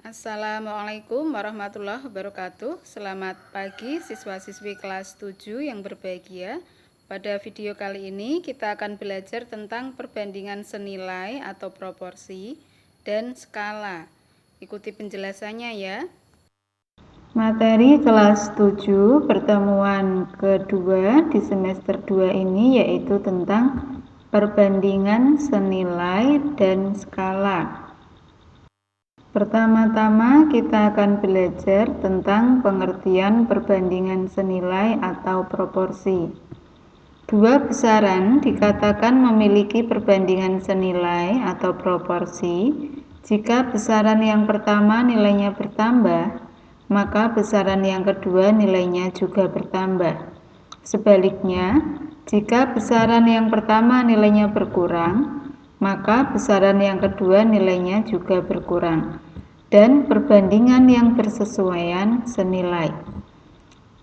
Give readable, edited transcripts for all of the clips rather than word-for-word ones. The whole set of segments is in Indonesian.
Assalamualaikum warahmatullahi wabarakatuh. Selamat pagi siswa-siswi kelas 7 yang berbahagia. Pada video kali ini kita akan belajar tentang perbandingan senilai atau proporsi dan skala. Ikuti penjelasannya ya. Materi kelas 7 pertemuan kedua di semester 2 ini yaitu tentang perbandingan senilai dan skala. Pertama-tama kita akan belajar tentang pengertian perbandingan senilai atau proporsi. Dua besaran dikatakan memiliki perbandingan senilai atau proporsi jika besaran yang pertama nilainya bertambah, maka besaran yang kedua nilainya juga bertambah. Sebaliknya, jika besaran yang pertama nilainya berkurang, maka besaran yang kedua nilainya juga berkurang, dan perbandingan yang bersesuaian senilai.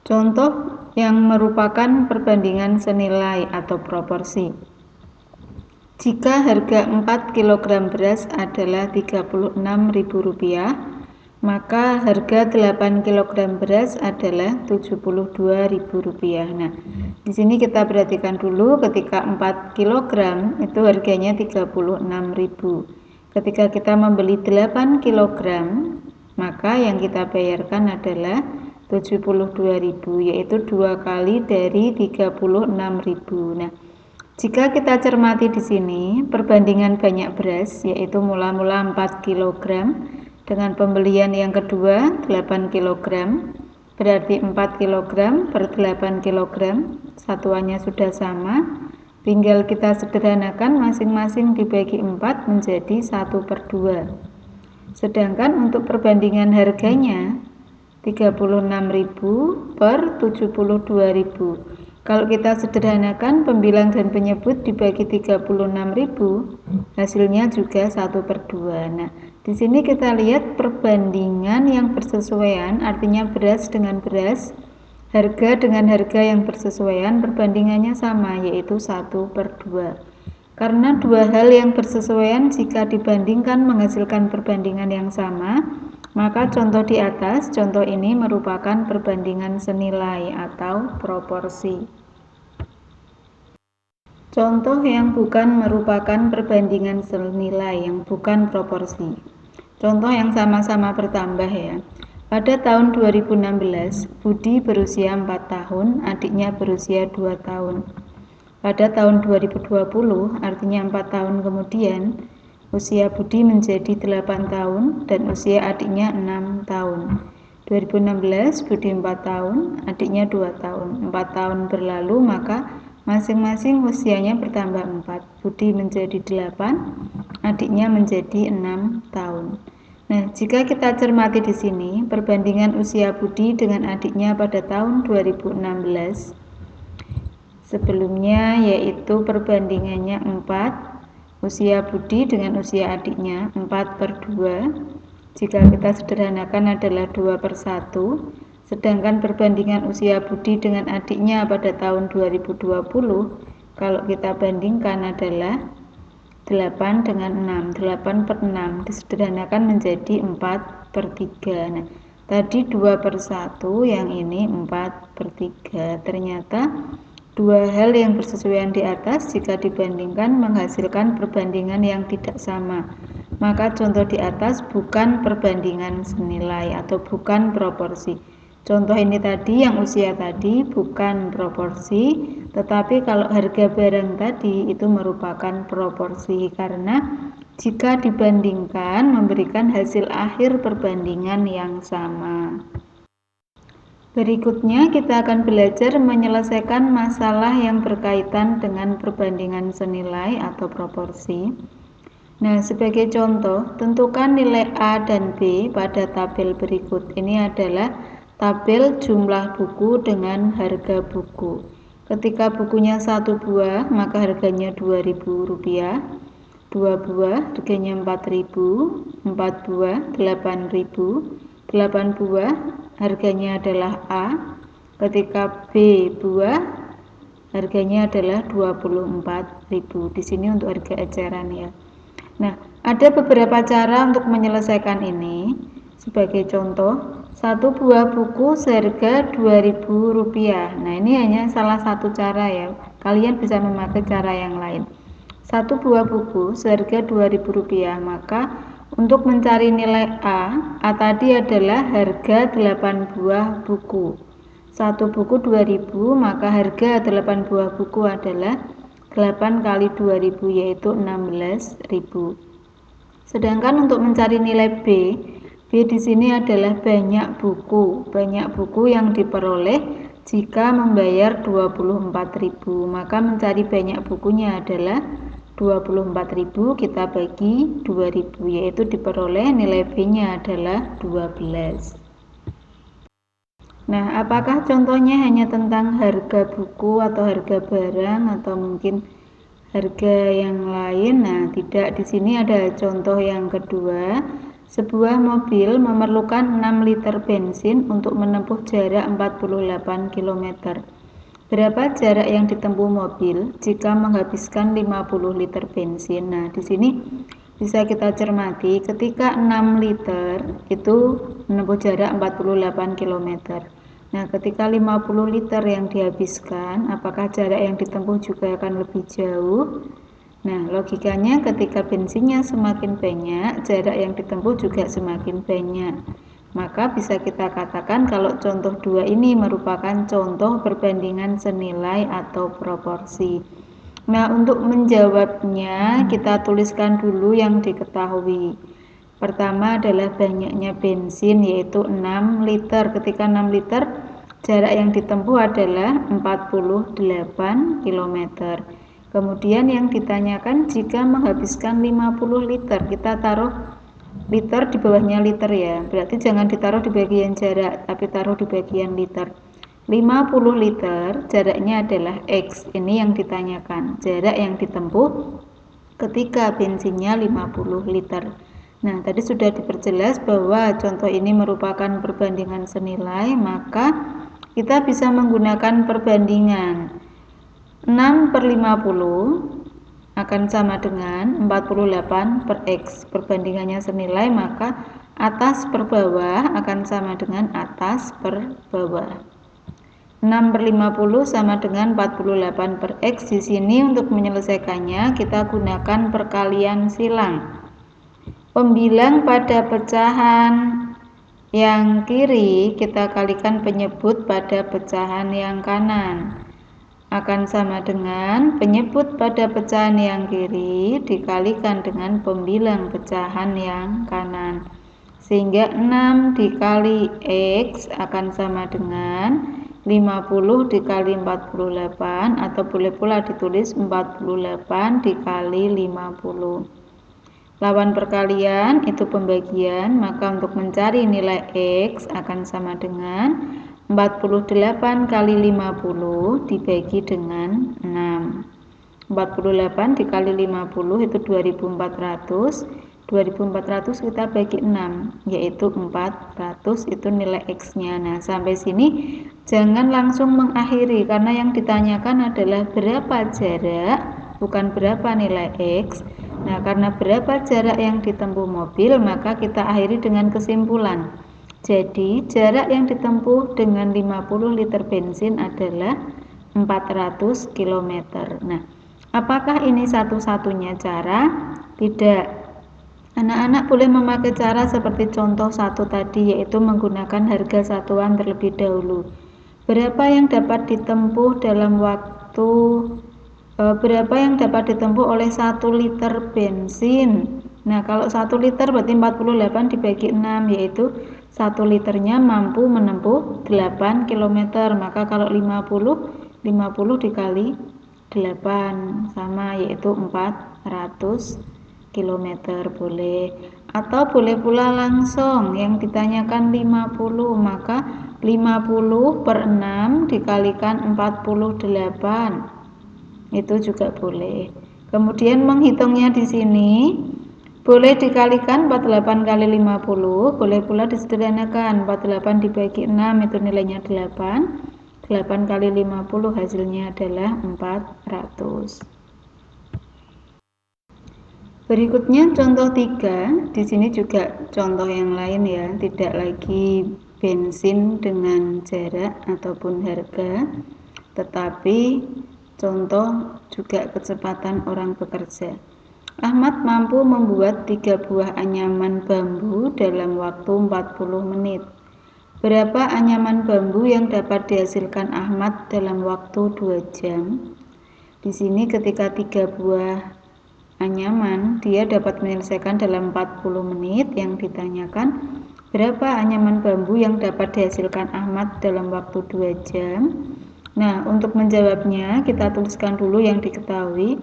Contoh yang merupakan perbandingan senilai atau proporsi. Jika harga 4 kg beras adalah Rp36.000, maka harga 8 kg beras adalah Rp72.000. Nah, di sini kita perhatikan dulu ketika 4 kg itu harganya Rp36.000. Ketika kita membeli 8 kg, maka yang kita bayarkan adalah Rp72.000, yaitu 2 kali dari Rp36.000. Nah, jika kita cermati di sini, perbandingan banyak beras yaitu mula-mula 4 kg dengan pembelian yang kedua 8 kg, berarti 4 kg per 8 kg, satuannya sudah sama, tinggal kita sederhanakan masing-masing dibagi 4 menjadi 1/2. Sedangkan untuk perbandingan harganya 36.000 per 72.000. Kalau kita sederhanakan pembilang dan penyebut dibagi 36.000, hasilnya juga 1/2. Nah, di sini kita lihat perbandingan yang bersesuaian, artinya beras dengan beras, harga dengan harga yang bersesuaian, perbandingannya sama, yaitu 1/2. Karena dua hal yang bersesuaian jika dibandingkan menghasilkan perbandingan yang sama, maka contoh di atas, contoh ini merupakan perbandingan senilai atau proporsi. Contoh yang bukan merupakan perbandingan senilai, yang bukan proporsi. Contoh yang sama-sama bertambah ya. Pada tahun 2016, Budi berusia 4 tahun, adiknya berusia 2 tahun. Pada tahun 2020, artinya 4 tahun kemudian, usia Budi menjadi 8 tahun dan usia adiknya 6 tahun. 2016, Budi 4 tahun, adiknya 2 tahun. 4 tahun berlalu, maka masing-masing usianya bertambah 4. Budi menjadi 8, adiknya menjadi 6 tahun. Nah, jika kita cermati di sini, perbandingan usia Budi dengan adiknya pada tahun 2016 sebelumnya yaitu perbandingannya 4, usia Budi dengan usia adiknya 4/2. Jika kita sederhanakan adalah 2/1, sedangkan perbandingan usia Budi dengan adiknya pada tahun 2020 kalau kita bandingkan adalah 8 dengan 6, 8/6 disederhanakan menjadi 4/3. Nah, tadi 2/1, yang ini 4/3. Ternyata dua hal yang bersesuaian di atas jika dibandingkan menghasilkan perbandingan yang tidak sama. Maka contoh di atas bukan perbandingan senilai atau bukan proporsi. Contoh ini tadi yang usia tadi bukan proporsi, tetapi kalau harga barang tadi itu merupakan proporsi karena jika dibandingkan memberikan hasil akhir perbandingan yang sama. Berikutnya kita akan belajar menyelesaikan masalah yang berkaitan dengan perbandingan senilai atau proporsi. Nah, sebagai contoh, tentukan nilai A dan B pada tabel berikut. Ini adalah tabel jumlah buku dengan harga buku. Ketika bukunya 1 buah, maka harganya Rp2.000. 2 buah harganya Rp4.000, 4 buah Rp8.000, 8 buah harganya adalah A. Ketika B buah harganya adalah Rp24.000. Di sini untuk harga eceran ya. Nah, ada beberapa cara untuk menyelesaikan ini. Sebagai contoh, satu buah buku seharga Rp2.000. Nah, ini hanya salah satu cara ya. Kalian bisa memakai cara yang lain. Satu buah buku seharga Rp2.000, maka untuk mencari nilai A tadi adalah harga 8 buah buku. Satu buku 2.000, maka harga 8 buah buku adalah 8 kali 2.000, yaitu 16.000. Sedangkan untuk mencari nilai B di sini adalah banyak buku yang diperoleh jika membayar 24.000. Maka mencari banyak bukunya adalah 24.000 kita bagi 2.000, yaitu diperoleh nilai B-nya adalah 12. Nah, apakah contohnya hanya tentang harga buku atau harga barang atau mungkin harga yang lain? Nah, tidak. Di sini ada contoh yang kedua. Sebuah mobil memerlukan 6 liter bensin untuk menempuh jarak 48 km. Berapa jarak yang ditempuh mobil jika menghabiskan 50 liter bensin? Nah, di sini bisa kita cermati ketika 6 liter itu menempuh jarak 48 km. Nah, ketika 50 liter yang dihabiskan, apakah jarak yang ditempuh juga akan lebih jauh? Nah, logikanya ketika bensinnya semakin banyak, jarak yang ditempuh juga semakin banyak. Maka bisa kita katakan kalau contoh 2 ini merupakan contoh perbandingan senilai atau proporsi. Nah, untuk menjawabnya kita tuliskan dulu yang diketahui. Pertama adalah banyaknya bensin, yaitu 6 liter. Ketika 6 liter, jarak yang ditempuh adalah 48 km. Kemudian yang ditanyakan jika menghabiskan 50 liter, kita taruh liter di bawahnya liter ya. Berarti jangan ditaruh di bagian jarak, tapi taruh di bagian liter. 50 liter jaraknya adalah X. Ini yang ditanyakan, jarak yang ditempuh ketika bensinnya 50 liter. Nah, tadi sudah diperjelas bahwa contoh ini merupakan perbandingan senilai, maka kita bisa menggunakan perbandingan 6/50 akan sama dengan 48 per X. Perbandingannya senilai, maka atas per bawah akan sama dengan atas per bawah. 6/50 sama dengan 48 per X. Di sini untuk menyelesaikannya kita gunakan perkalian silang. Pembilang pada pecahan yang kiri kita kalikan penyebut pada pecahan yang kanan, akan sama dengan penyebut pada pecahan yang kiri dikalikan dengan pembilang pecahan yang kanan, sehingga 6 dikali X akan sama dengan 50 dikali 48, atau boleh pula ditulis 48 dikali 50. Lawan perkalian itu pembagian, maka untuk mencari nilai X akan sama dengan 48 kali 50 dibagi dengan 6. 48 dikali 50 itu 2400. 2400 kita bagi 6, yaitu 400, itu nilai X-nya. Nah, sampai sini jangan langsung mengakhiri, karena yang ditanyakan adalah berapa jarak, bukan berapa nilai X. Nah, karena berapa jarak yang ditempuh mobil, maka kita akhiri dengan kesimpulan. Jadi, jarak yang ditempuh dengan 50 liter bensin adalah 400 km. Nah, apakah ini satu-satunya cara? Tidak. Anak-anak boleh memakai cara seperti contoh 1 tadi, yaitu menggunakan harga satuan terlebih dahulu. Berapa yang dapat ditempuh dalam waktu berapa yang dapat ditempuh oleh 1 liter bensin? Nah, kalau 1 liter berarti 48 dibagi 6, yaitu 1 liternya mampu menempuh 8 km. Maka kalau 50 dikali 8 sama, yaitu 400 km boleh. Atau boleh pula langsung, yang ditanyakan 50, maka 50 per 6 dikalikan 48. Itu juga boleh. Kemudian menghitungnya di sini boleh dikalikan 48 kali 50, boleh pula disederhanakan 48 dibagi 6 itu nilainya 8. 8 kali 50 hasilnya adalah 400. Berikutnya contoh 3, di sini juga contoh yang lain ya, tidak lagi bensin dengan jarak ataupun harga, tetapi contoh juga kecepatan orang bekerja. Ahmad mampu membuat 3 buah anyaman bambu dalam waktu 40 menit. Berapa anyaman bambu yang dapat dihasilkan Ahmad dalam waktu 2 jam? Di sini ketika 3 buah anyaman dia dapat menyelesaikan dalam 40 menit, yang ditanyakan berapa anyaman bambu yang dapat dihasilkan Ahmad dalam waktu 2 jam. Nah, untuk menjawabnya kita tuliskan dulu yang diketahui,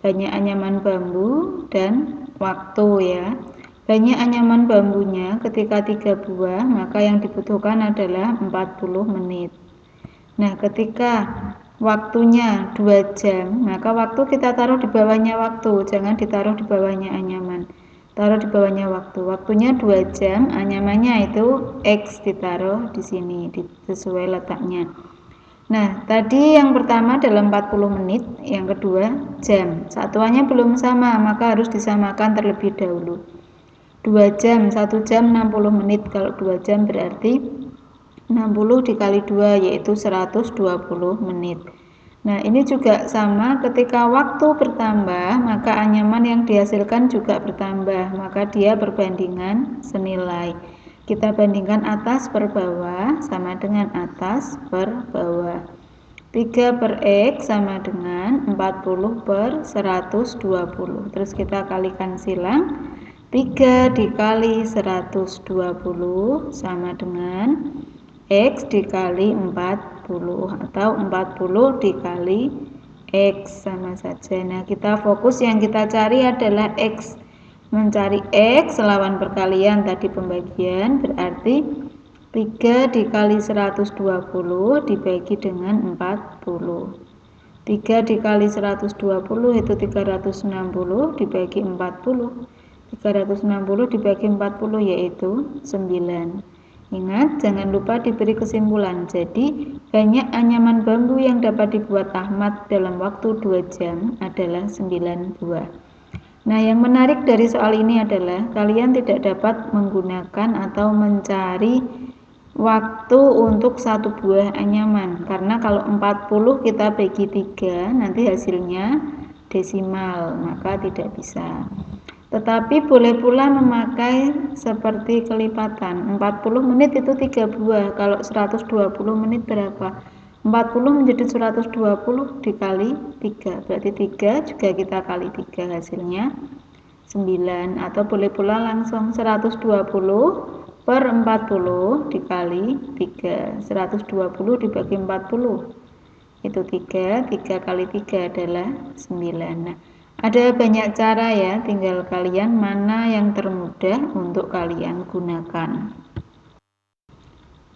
banyak anyaman bambu dan waktu ya. Banyak anyaman bambunya ketika 3 buah, maka yang dibutuhkan adalah 40 menit. Nah, ketika waktunya 2 jam, maka waktu kita taruh di bawahnya waktu, jangan ditaruh di bawahnya anyaman. Taruh di bawahnya waktu. Waktunya 2 jam, anyamannya itu X ditaruh di sini, sesuai letaknya. Nah, tadi yang pertama dalam 40 menit, yang kedua jam. Satuannya belum sama, maka harus disamakan terlebih dahulu. 2 jam, 1 jam 60 menit. Kalau 2 jam berarti 60 dikali 2 yaitu 120 menit. Nah, ini juga sama, ketika waktu bertambah maka anyaman yang dihasilkan juga bertambah, maka dia perbandingan senilai. Kita bandingkan atas per bawah sama dengan atas per bawah. 3 per X sama dengan 40 per 120. Terus kita kalikan silang. 3 dikali 120 sama dengan X dikali 40 atau 40 dikali X sama saja. Nah, kita fokus yang kita cari adalah X. Mencari X lawan perkalian tadi pembagian, berarti 3 dikali 120 dibagi dengan 40. 3 dikali 120 itu 360 dibagi 40. 360 dibagi 40 yaitu 9. Ingat, jangan lupa diberi kesimpulan. Jadi, banyak anyaman bambu yang dapat dibuat Ahmad dalam waktu 2 jam adalah 9 buah. Nah, yang menarik dari soal ini adalah kalian tidak dapat menggunakan atau mencari waktu untuk 1 buah anyaman. Karena kalau 40 kita bagi 3, nanti hasilnya desimal, maka tidak bisa. Tetapi boleh pula memakai seperti kelipatan. 40 menit itu 3 buah. Kalau 120 menit berapa? 40 menjadi 120 dikali 3. Berarti 3 juga kita kali 3, hasilnya 9. Atau boleh pula langsung 120 per 40 dikali 3. 120 dibagi 40. Itu 3 kali 3 adalah 9. Nah, ada banyak cara ya, tinggal kalian mana yang termudah untuk kalian gunakan.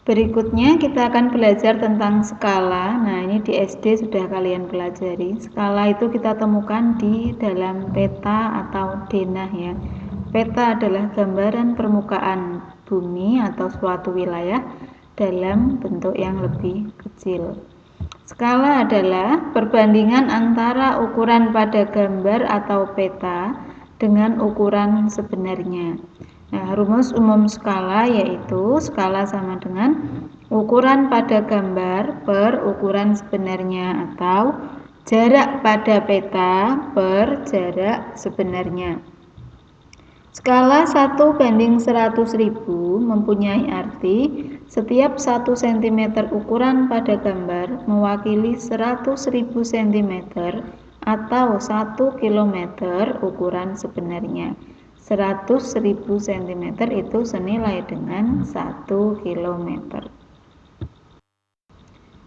Berikutnya kita akan belajar tentang skala. Nah, ini di SD sudah kalian pelajari. Skala itu kita temukan di dalam peta atau denah ya. Peta adalah gambaran permukaan bumi atau suatu wilayah dalam bentuk yang lebih kecil. Skala adalah perbandingan antara ukuran pada gambar atau peta dengan ukuran sebenarnya. Nah, rumus umum skala yaitu skala sama dengan ukuran pada gambar per ukuran sebenarnya atau jarak pada peta per jarak sebenarnya. Skala 1:100.000 mempunyai arti setiap 1 cm ukuran pada gambar mewakili 100.000 cm atau 1 km ukuran sebenarnya. 100.000 cm itu senilai dengan 1 km.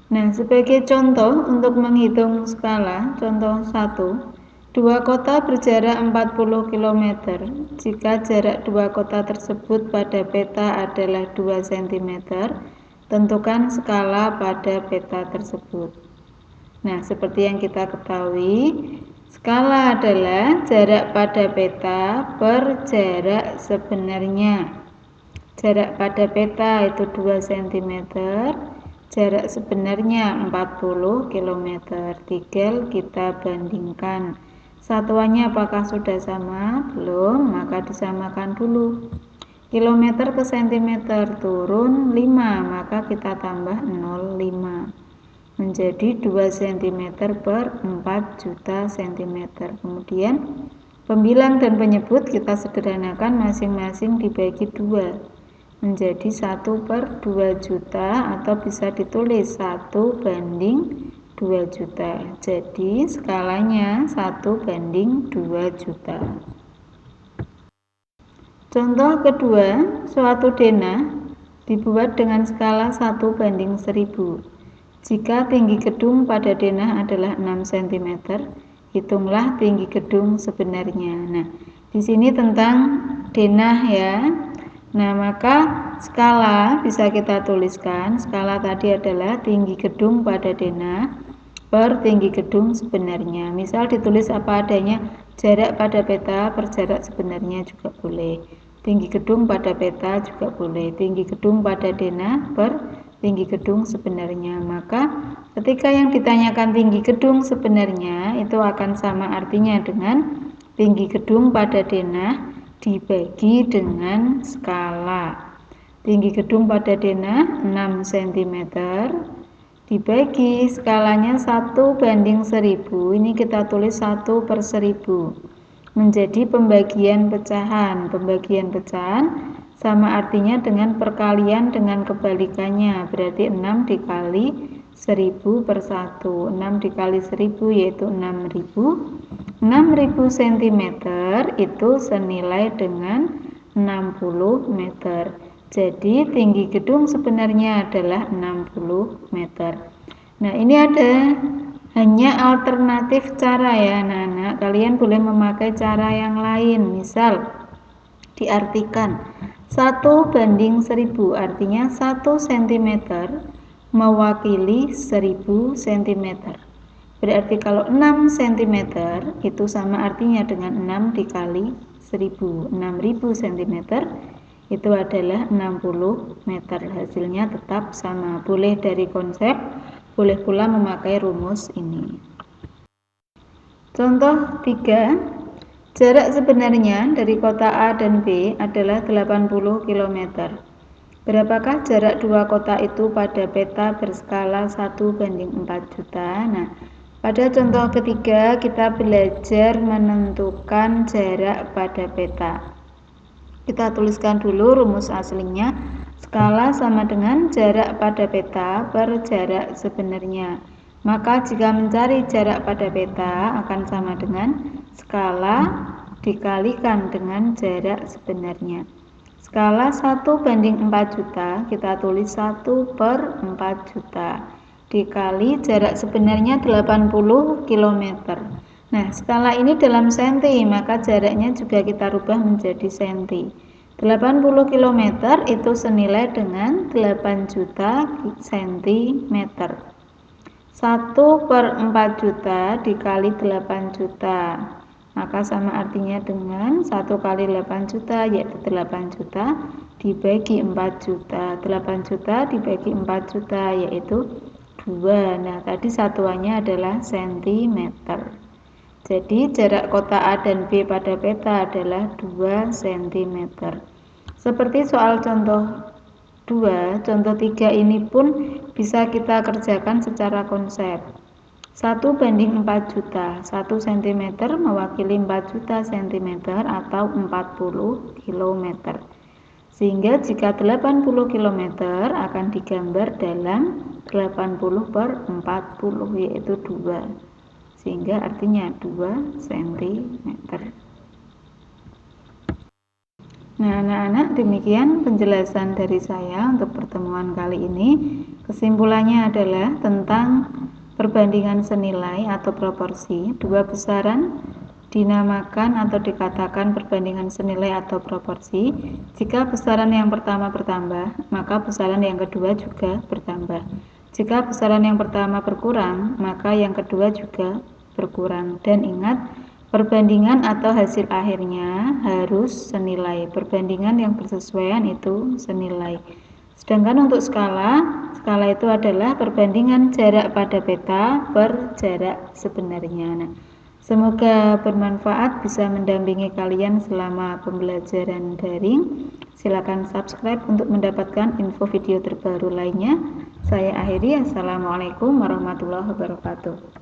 Nah, sebagai contoh untuk menghitung skala, contoh 1. 2 kota berjarak 40 km. Jika jarak 2 kota tersebut pada peta adalah 2 cm, tentukan skala pada peta tersebut. Nah, seperti yang kita ketahui, skala adalah jarak pada peta per jarak sebenarnya. Jarak pada peta itu 2 cm, jarak sebenarnya 40 km. Tinggal kita bandingkan. Satuannya apakah sudah sama? Belum, maka disamakan dulu. Kilometer ke sentimeter turun 5, maka kita tambah 0,5 menjadi 2 cm per 4 juta cm. Kemudian pembilang dan penyebut kita sederhanakan masing-masing dibagi 2 menjadi 1 per 2 juta atau bisa ditulis 1 banding 2 juta. Jadi skalanya 1 banding 2 juta. Contoh kedua, suatu denah dibuat dengan skala 1 banding 1000. Jika tinggi gedung pada denah adalah 6 cm, hitunglah tinggi gedung sebenarnya. Nah, di sini tentang denah ya. Nah, maka skala bisa kita tuliskan. Skala tadi adalah tinggi gedung pada denah per tinggi gedung sebenarnya. Misal ditulis apa adanya, jarak pada peta per jarak sebenarnya juga boleh. Tinggi gedung pada peta juga boleh. Tinggi gedung pada denah per tinggi gedung sebenarnya. Maka ketika yang ditanyakan tinggi gedung sebenarnya itu akan sama artinya dengan tinggi gedung pada denah dibagi dengan skala. Tinggi gedung pada denah 6 cm dibagi skalanya 1 banding 1000. Ini kita tulis 1 per 1000 menjadi pembagian pecahan. Pembagian pecahan sama artinya dengan perkalian dengan kebalikannya, berarti 6 dikali 1000 per 1. 6 dikali 1000 yaitu 6000. 6000 cm itu senilai dengan 60 meter. Jadi tinggi gedung sebenarnya adalah 60 meter. Nah, ini ada hanya alternatif cara ya anak-anak. Kalian boleh memakai cara yang lain. Misal diartikan 1 banding 1000, artinya 1 cm mewakili 1000 cm. Berarti kalau 6 cm itu sama artinya dengan 6 dikali 1000. 6000 cm itu adalah 60 meter. Hasilnya tetap sama. Boleh dari konsep, boleh pula memakai rumus ini. Contoh 3. Jarak sebenarnya dari kota A dan B adalah 80 km. Berapakah jarak dua kota itu pada peta berskala 1 banding 4 juta? Nah, pada contoh ketiga kita belajar menentukan jarak pada peta. Kita tuliskan dulu rumus aslinya. Skala sama dengan jarak pada peta per jarak sebenarnya. Maka jika mencari jarak pada peta akan sama dengan skala dikalikan dengan jarak sebenarnya. Skala 1 banding 4 juta kita tulis 1 per 4 juta dikali jarak sebenarnya 80 km. Nah, skala ini dalam senti, maka jaraknya juga kita rubah menjadi senti. 80 km itu senilai dengan 8 juta cm. 1 per 4 juta dikali 8 juta. Maka sama artinya dengan 1 kali 8 juta yaitu 8 juta dibagi 4 juta. 8 juta dibagi 4 juta yaitu 2. Nah, tadi satuannya adalah sentimeter. Jadi jarak kota A dan B pada peta adalah 2 cm. Seperti soal contoh 2, contoh 3 ini pun bisa kita kerjakan secara konsep. 1 banding 4 juta, 1 cm mewakili 4 juta cm atau 40 km. Sehingga jika 80 km akan digambar dalam 80 per 40 yaitu 2. Sehingga artinya 2 cm. Nah, anak-anak, demikian penjelasan dari saya untuk pertemuan kali ini. Kesimpulannya adalah tentang perbandingan senilai atau proporsi. Dua besaran dinamakan atau dikatakan perbandingan senilai atau proporsi. Jika besaran yang pertama bertambah, maka besaran yang kedua juga bertambah. Jika besaran yang pertama berkurang, maka yang kedua juga berkurang. Dan ingat, perbandingan atau hasil akhirnya harus senilai. Perbandingan yang bersesuaian itu senilai. Sedangkan untuk skala skala itu adalah perbandingan jarak pada peta per jarak sebenarnya. Nah, Semoga bermanfaat, bisa mendampingi kalian selama pembelajaran daring. Silakan subscribe untuk mendapatkan info video terbaru lainnya. Saya akhiri, Assalamualaikum warahmatullahi wabarakatuh.